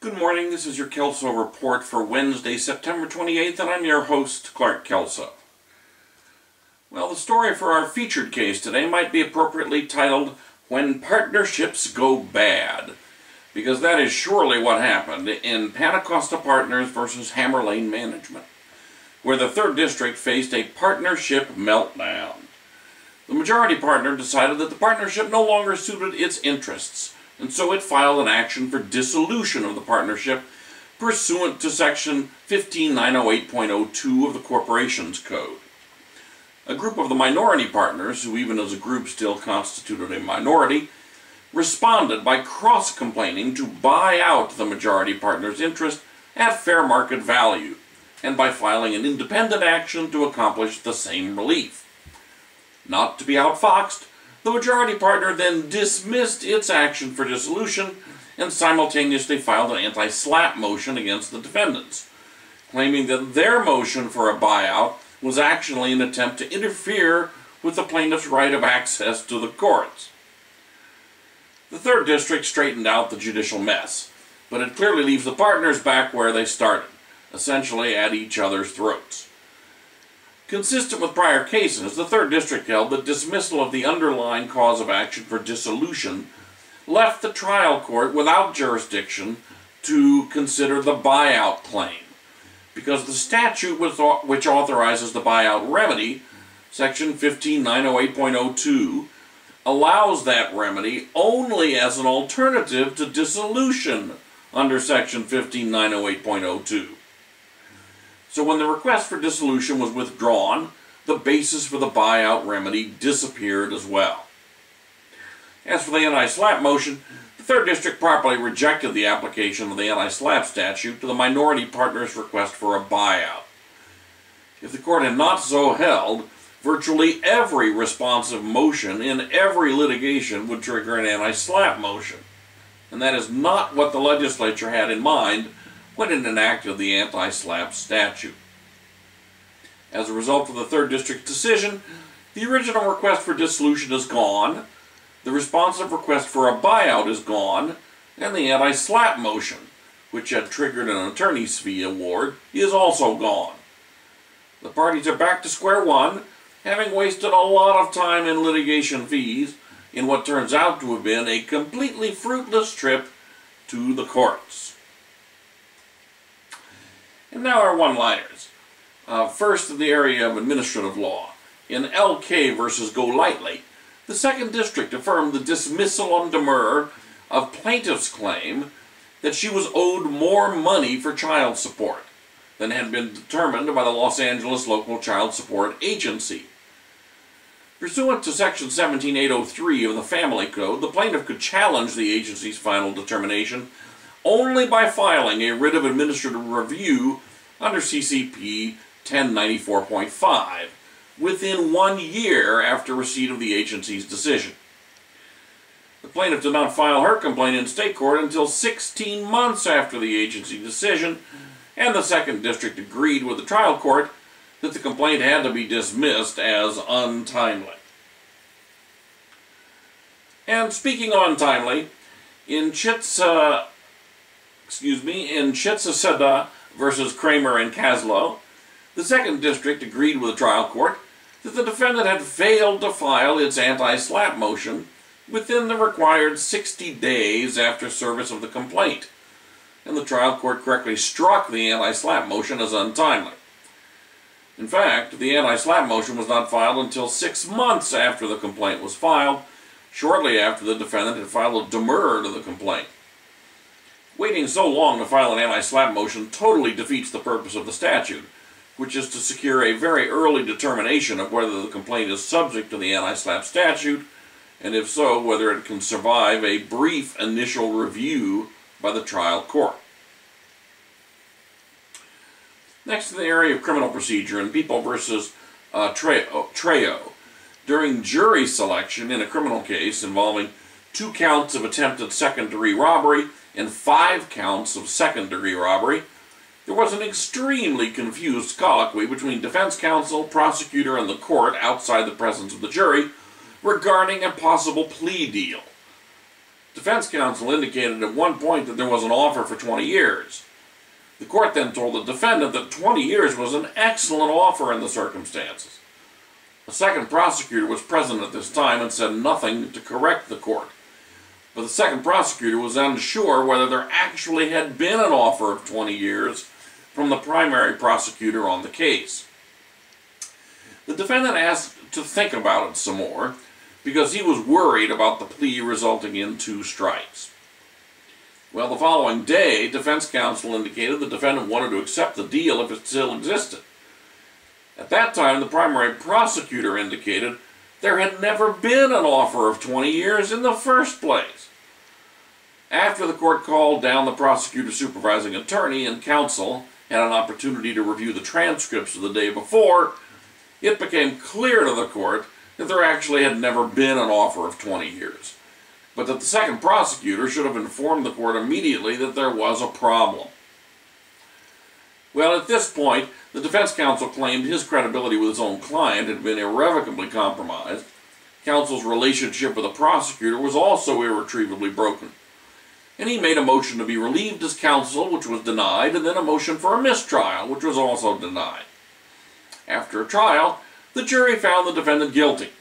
Good morning, this is your Kelso Report for Wednesday, September 28th, and I'm your host, Clark Kelso. Well, the story for our featured case today might be appropriately titled, When Partnerships Go Bad, because that is surely what happened in Panacosta Partners versus Hammer Lane Management, where the 3rd District faced a partnership meltdown. The majority partner decided that the partnership no longer suited its interests, and so it filed an action for dissolution of the partnership pursuant to Section 15908.02 of the Corporations Code. A group of the minority partners, who even as a group still constituted a minority, responded by cross-complaining to buy out the majority partner's interest at fair market value, and by filing an independent action to accomplish the same relief. Not to be outfoxed, the majority partner then dismissed its action for dissolution and simultaneously filed an anti-SLAPP motion against the defendants, claiming that their motion for a buyout was actually an attempt to interfere with the plaintiff's right of access to the courts. The 3rd District straightened out the judicial mess, but it clearly leaves the partners back where they started, essentially at each other's throats. Consistent with prior cases, the 3rd District held that dismissal of the underlying cause of action for dissolution left the trial court without jurisdiction to consider the buyout claim, because the statute which authorizes the buyout remedy, Section 15908.02, allows that remedy only as an alternative to dissolution under Section 15908.02. So when the request for dissolution was withdrawn, the basis for the buyout remedy disappeared as well. As for the anti-SLAPP motion, the 3rd District properly rejected the application of the anti-SLAPP statute to the minority partner's request for a buyout. If the court had not so held, virtually every responsive motion in every litigation would trigger an anti-SLAPP motion. And that is not what the legislature had in mind when it enacted the anti-SLAPP statute. As a result of the 3rd District's decision, the original request for dissolution is gone, the responsive request for a buyout is gone, and the anti-SLAPP motion, which had triggered an attorney's fee award, is also gone. The parties are back to square one, having wasted a lot of time in litigation fees in what turns out to have been a completely fruitless trip to the courts. And now our one-liners. First, in the area of administrative law. In LK versus Go Lightly, the 2nd District affirmed the dismissal on demur of plaintiff's claim that she was owed more money for child support than had been determined by the Los Angeles Local Child Support Agency. Pursuant to Section 17803 of the Family Code, the plaintiff could challenge the agency's final determination only by filing a writ of administrative review under CCP 1094.5 within 1 year after receipt of the agency's decision. The plaintiff did not file her complaint in state court until 16 months after the agency decision, and the 2nd District agreed with the trial court that the complaint had to be dismissed as untimely. And speaking of untimely, in Chitsaseda versus Kramer and Kaslow, the 2nd District agreed with the trial court that the defendant had failed to file its anti-SLAPP motion within the required 60 days after service of the complaint, and the trial court correctly struck the anti-SLAPP motion as untimely. In fact, the anti-SLAPP motion was not filed until 6 months after the complaint was filed, shortly after the defendant had filed a demur to the complaint. Waiting so long to file an anti-SLAPP motion totally defeats the purpose of the statute, which is to secure a very early determination of whether the complaint is subject to the anti-SLAPP statute, and if so, whether it can survive a brief initial review by the trial court. Next, in the area of criminal procedure in People versus Trejo, during jury selection in a criminal case involving 2 counts of attempted second-degree robbery and 5 counts of second-degree robbery, there was an extremely confused colloquy between defense counsel, prosecutor, and the court outside the presence of the jury regarding a possible plea deal. Defense counsel indicated at one point that there was an offer for 20 years. The court then told the defendant that 20 years was an excellent offer in the circumstances. A second prosecutor was present at this time and said nothing to correct the court. But the second prosecutor was unsure whether there actually had been an offer of 20 years from the primary prosecutor on the case. The defendant asked to think about it some more because he was worried about the plea resulting in 2 strikes. Well, the following day, defense counsel indicated the defendant wanted to accept the deal if it still existed. At that time, the primary prosecutor indicated there had never been an offer of 20 years in the first place. After the court called down the prosecutor's supervising attorney and counsel had an opportunity to review the transcripts of the day before, it became clear to the court that there actually had never been an offer of 20 years, but that the second prosecutor should have informed the court immediately that there was a problem. Well, at this point, the defense counsel claimed his credibility with his own client had been irrevocably compromised. Counsel's relationship with the prosecutor was also irretrievably broken. And he made a motion to be relieved as counsel, which was denied, and then a motion for a mistrial, which was also denied. After a trial, the jury found the defendant guilty.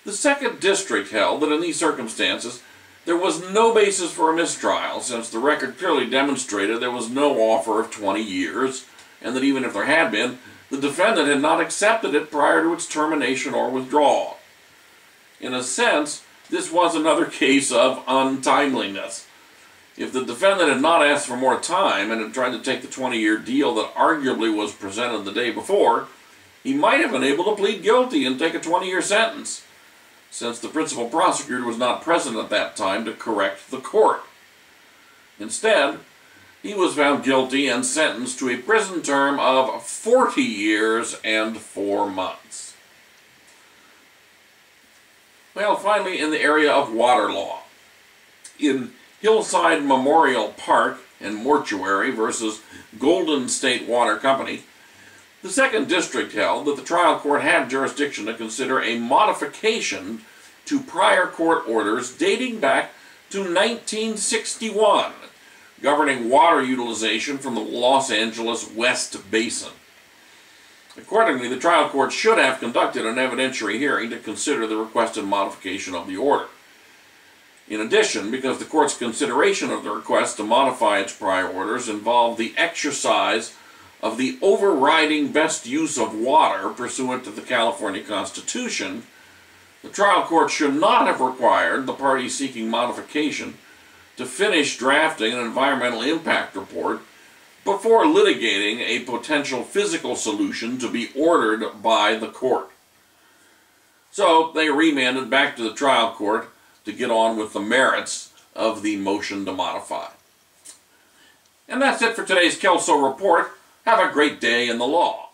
The second district held that in these circumstances, there was no basis for a mistrial, since the record clearly demonstrated there was no offer of 20 years, and that even if there had been, the defendant had not accepted it prior to its termination or withdrawal. In a sense, this was another case of untimeliness. If the defendant had not asked for more time and had tried to take the 20-year deal that arguably was presented the day before, he might have been able to plead guilty and take a 20-year sentence, since the principal prosecutor was not present at that time to correct the court. Instead, he was found guilty and sentenced to a prison term of 40 years and 4 months. Well, finally, in the area of water law, in Hillside Memorial Park and Mortuary versus Golden State Water Company, the second district held that the trial court had jurisdiction to consider a modification to prior court orders dating back to 1961, governing water utilization from the Los Angeles West Basin. Accordingly, the trial court should have conducted an evidentiary hearing to consider the requested modification of the order. In addition, because the court's consideration of the request to modify its prior orders involved the exercise of the overriding best use of water pursuant to the California Constitution, the trial court should not have required the party seeking modification to finish drafting an environmental impact report before litigating a potential physical solution to be ordered by the court. So they remanded back to the trial court to get on with the merits of the motion to modify. And that's it for today's Kelso Report. Have a great day in the law.